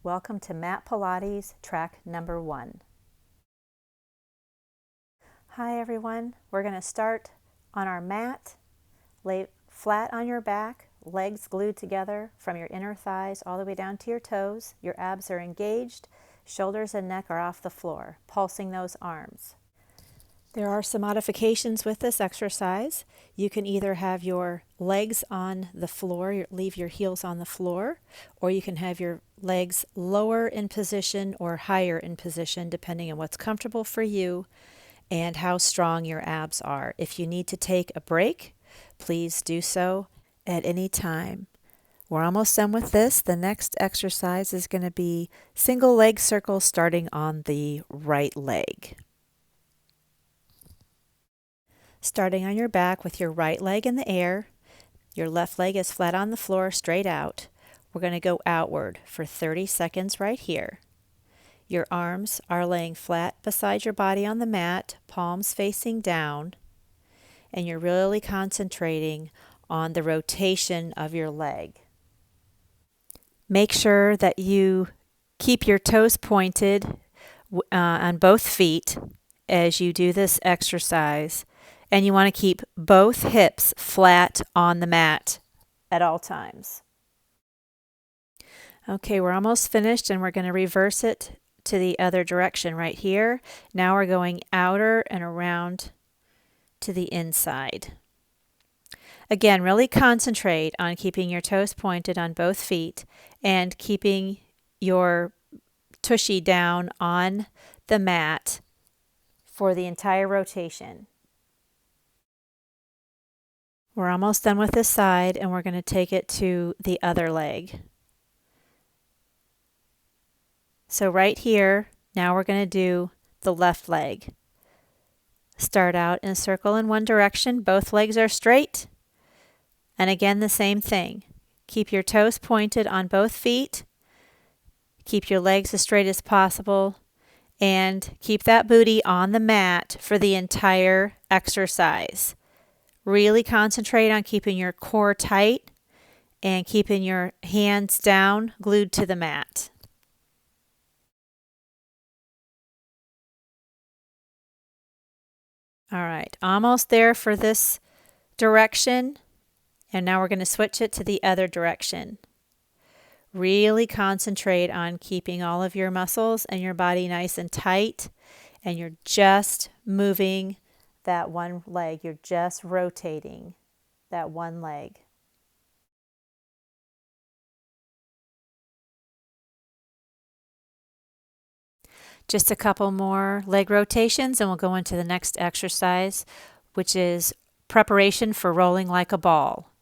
Welcome to Mat Pilates Track number 1. Hi everyone, we're going to start on our mat. Lay flat on your back, legs glued together from your inner thighs all the way down to your toes. Your abs are engaged, shoulders and neck are off the floor, pulsing those arms. There are some modifications with this exercise. You can either have your legs on the floor, leave your heels on the floor, or you can have your legs lower in position or higher in position, depending on what's comfortable for you and how strong your abs are. If you need to take a break, please do so at any time. We're almost done with this. The next exercise is going to be single leg circles starting on the right leg. Starting on your back with your right leg in the air, your left leg is flat on the floor, straight out. We're going to go outward for 30 seconds right here. Your arms are laying flat beside your body on the mat, palms facing down, and you're really concentrating on the rotation of your leg. Make sure that you keep your toes pointed on both feet as you do this exercise. And you want to keep both hips flat on the mat at all times. Okay, we're almost finished and we're going to reverse it to the other direction right here. Now we're going outer and around to the inside. Again, really concentrate on keeping your toes pointed on both feet and keeping your tushy down on the mat for the entire rotation. We're almost done with this side and we're going to take it to the other leg. So right here, now we're going to do the left leg. Start out in a circle in one direction. Both legs are straight. And again, the same thing. Keep your toes pointed on both feet. Keep your legs as straight as possible. And keep that booty on the mat for the entire exercise. Really concentrate on keeping your core tight and keeping your hands down, glued to the mat. All right, almost there for this direction. And now we're going to switch it to the other direction. Really concentrate on keeping all of your muscles and your body nice and tight. And you're just moving that one leg. You're just rotating that one leg. Just a couple more leg rotations and we'll go into the next exercise, which is preparation for rolling like a ball.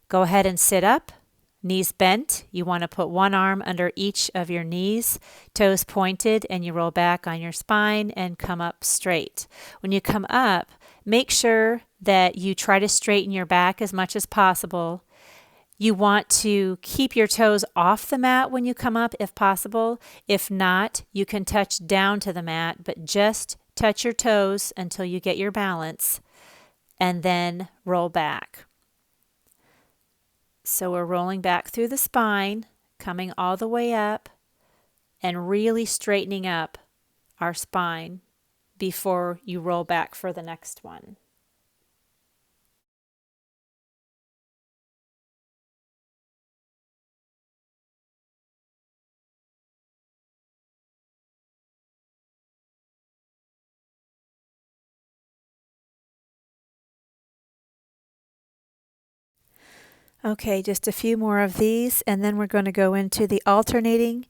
Go ahead and sit up, knees bent. You want to put one arm under each of your knees, toes pointed, and you roll back on your spine and come up straight. When you come up, make sure that you try to straighten your back as much as possible. You want to keep your toes off the mat when you come up if possible. If not, you can touch down to the mat, but just touch your toes until you get your balance and then roll back. So we're rolling back through the spine, coming all the way up and really straightening up our spine before you roll back for the next one. Okay, just a few more of these, and then we're going to go into the alternating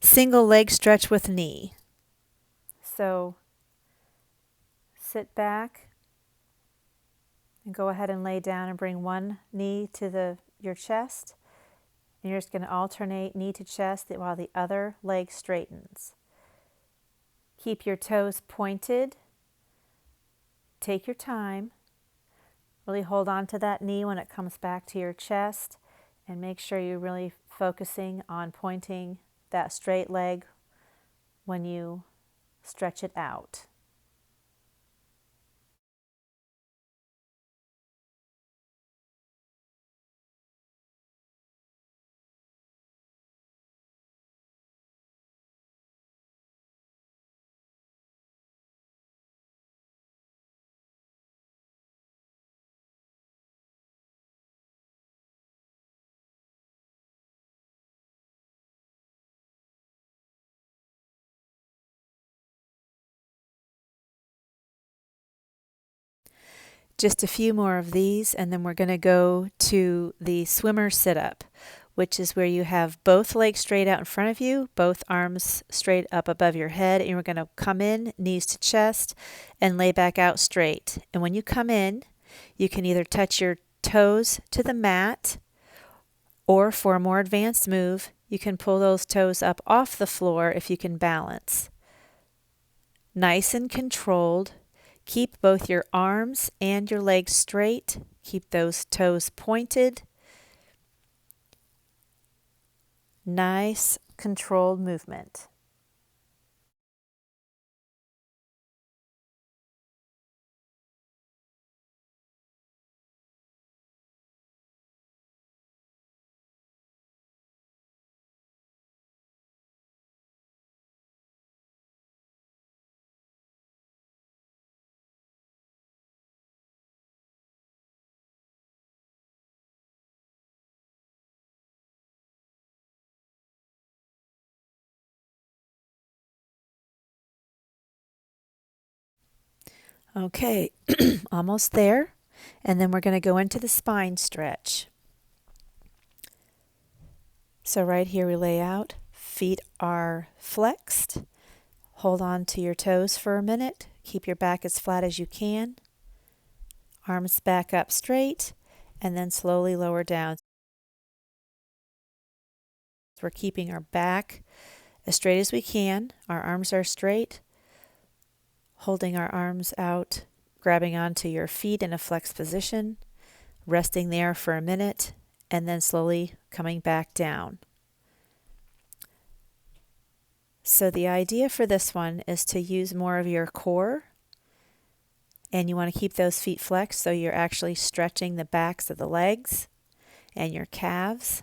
single leg stretch with knee. So sit back and go ahead and lay down and bring one knee to your chest. And you're just going to alternate knee to chest while the other leg straightens. Keep your toes pointed. Take your time. Really hold on to that knee when it comes back to your chest and make sure you're really focusing on pointing that straight leg when you stretch it out. Just a few more of these, and then we're going to go to the swimmer sit-up, which is where you have both legs straight out in front of you, both arms straight up above your head, and we're going to come in, knees to chest, and lay back out straight. And when you come in, you can either touch your toes to the mat, or for a more advanced move, you can pull those toes up off the floor if you can balance. Nice and controlled. Keep both your arms and your legs straight. Keep those toes pointed. Nice, controlled movement. Okay, almost there. And then we're going to go into the spine stretch. So right here we lay out, feet are flexed. Hold on to your toes for a minute. Keep your back as flat as you can. Arms back up straight, and then slowly lower down. We're keeping our back as straight as we can. Our arms are straight. Holding our arms out, grabbing onto your feet in a flexed position, resting there for a minute, and then slowly coming back down. So the idea for this one is to use more of your core, and you want to keep those feet flexed so you're actually stretching the backs of the legs and your calves.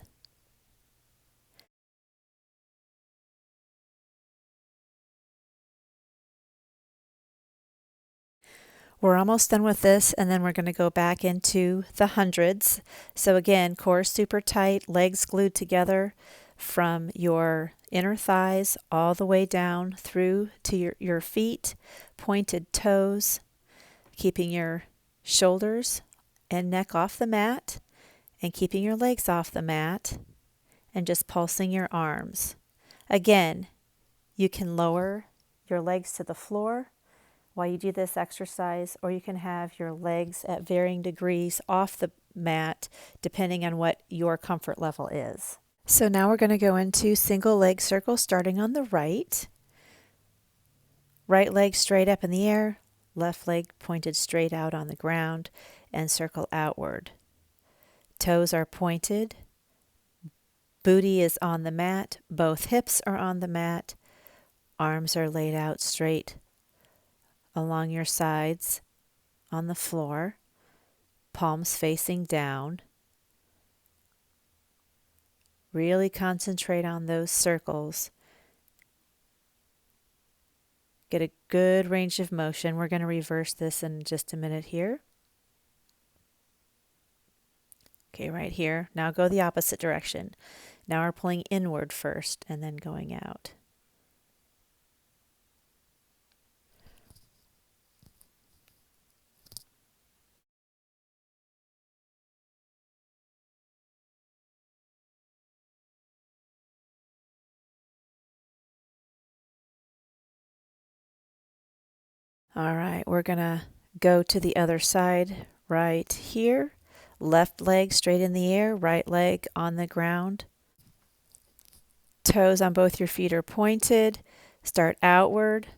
We're almost done with this, and then we're going to go back into the hundreds. So again, core super tight, legs glued together from your inner thighs all the way down through to your feet, pointed toes, keeping your shoulders and neck off the mat, and keeping your legs off the mat, and just pulsing your arms. Again, you can lower your legs to the floor while you do this exercise, or you can have your legs at varying degrees off the mat depending on what your comfort level is. So now we're going to go into single leg circle starting on the right. Right leg straight up in the air, left leg pointed straight out on the ground, and circle outward. Toes are pointed. Booty is on the mat. Both hips are on the mat. Arms are laid out straight along your sides on the floor, palms facing down. Really concentrate on those circles. Get a good range of motion. We're going to reverse this in just a minute here. Okay, right here. Now go the opposite direction. Now we're pulling inward first and then going out. All right, we're going to go to the other side right here. Left leg straight in the air, right leg on the ground. Toes on both your feet are pointed. Start outward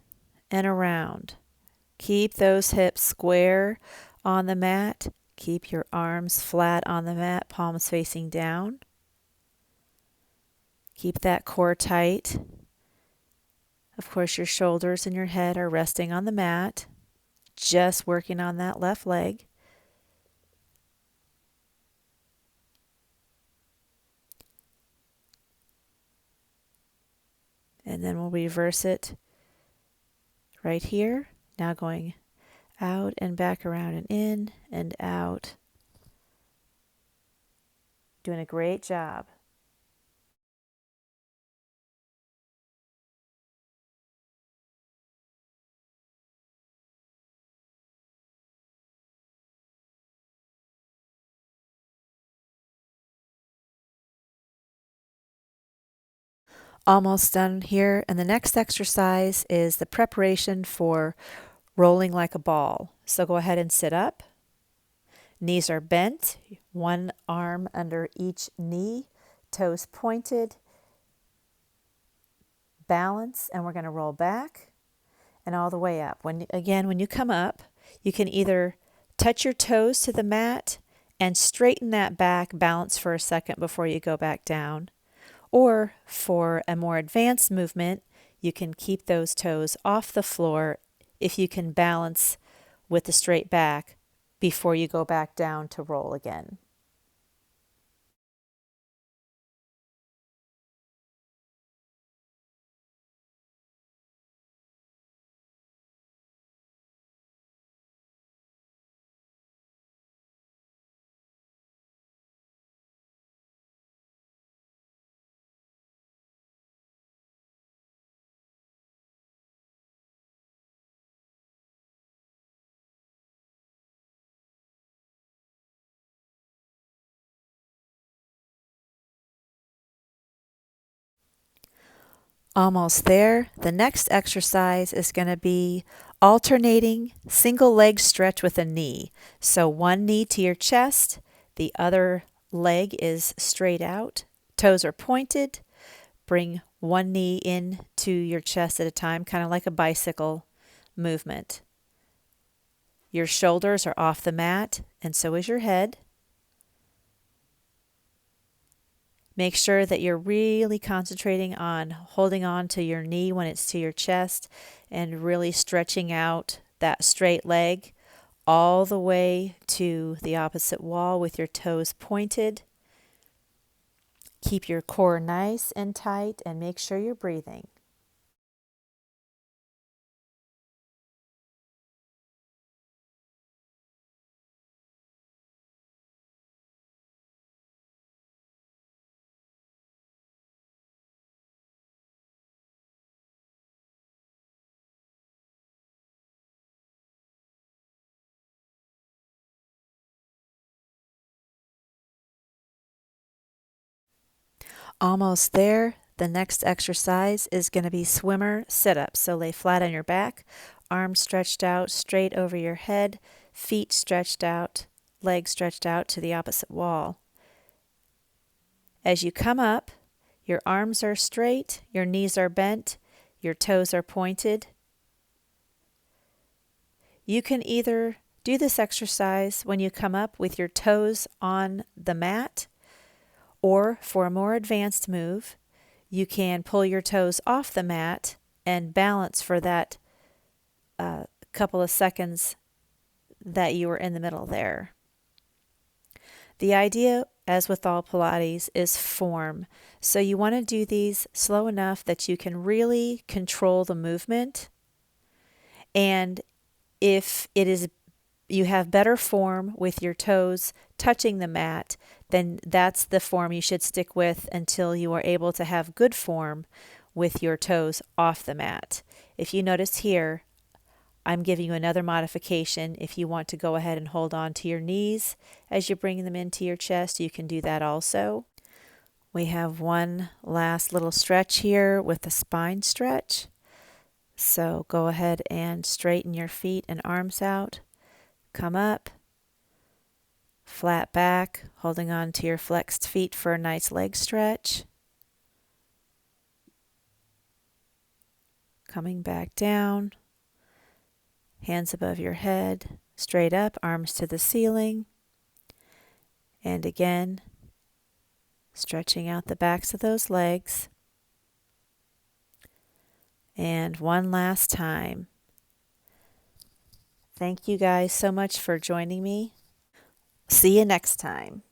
and around. Keep those hips square on the mat. Keep your arms flat on the mat, palms facing down. Keep that core tight. Of course, your shoulders and your head are resting on the mat. Just working on that left leg. And then we'll reverse it right here. Now going out and back around and in and out. Doing a great job. Almost done here, and the next exercise is the preparation for rolling like a ball. So go ahead and sit up. Knees are bent, one arm under each knee, toes pointed, balance, and we're going to roll back and all the way up. When you come up, you can either touch your toes to the mat and straighten that back, balance for a second before you go back down. Or for a more advanced movement, you can keep those toes off the floor if you can balance with the straight back before you go back down to roll again. Almost there. The next exercise is going to be alternating single leg stretch with a knee. So one knee to your chest, the other leg is straight out, toes are pointed. Bring one knee in to your chest at a time, kind of like a bicycle movement. Your shoulders are off the mat, and so is your head. Make sure that you're really concentrating on holding on to your knee when it's to your chest and really stretching out that straight leg all the way to the opposite wall with your toes pointed. Keep your core nice and tight and make sure you're breathing. Almost there. The next exercise is going to be swimmer sit-ups. So lay flat on your back, arms stretched out straight over your head, feet stretched out, legs stretched out to the opposite wall. As you come up, your arms are straight, your knees are bent, your toes are pointed. You can either do this exercise when you come up with your toes on the mat, or for a more advanced move, you can pull your toes off the mat and balance for that couple of seconds that you were in the middle there. The idea, as with all Pilates, is form. So you want to do these slow enough that you can really control the movement. And if you have better form with your toes touching the mat, then that's the form you should stick with until you are able to have good form with your toes off the mat. If you notice here, I'm giving you another modification. If you want to go ahead and hold on to your knees as you bring them into your chest, you can do that also. We have one last little stretch here with the spine stretch. So go ahead and straighten your feet and arms out. Come up, flat back, holding on to your flexed feet for a nice leg stretch. Coming back down, hands above your head, straight up, arms to the ceiling. And again, stretching out the backs of those legs. And one last time. Thank you guys so much for joining me. See you next time.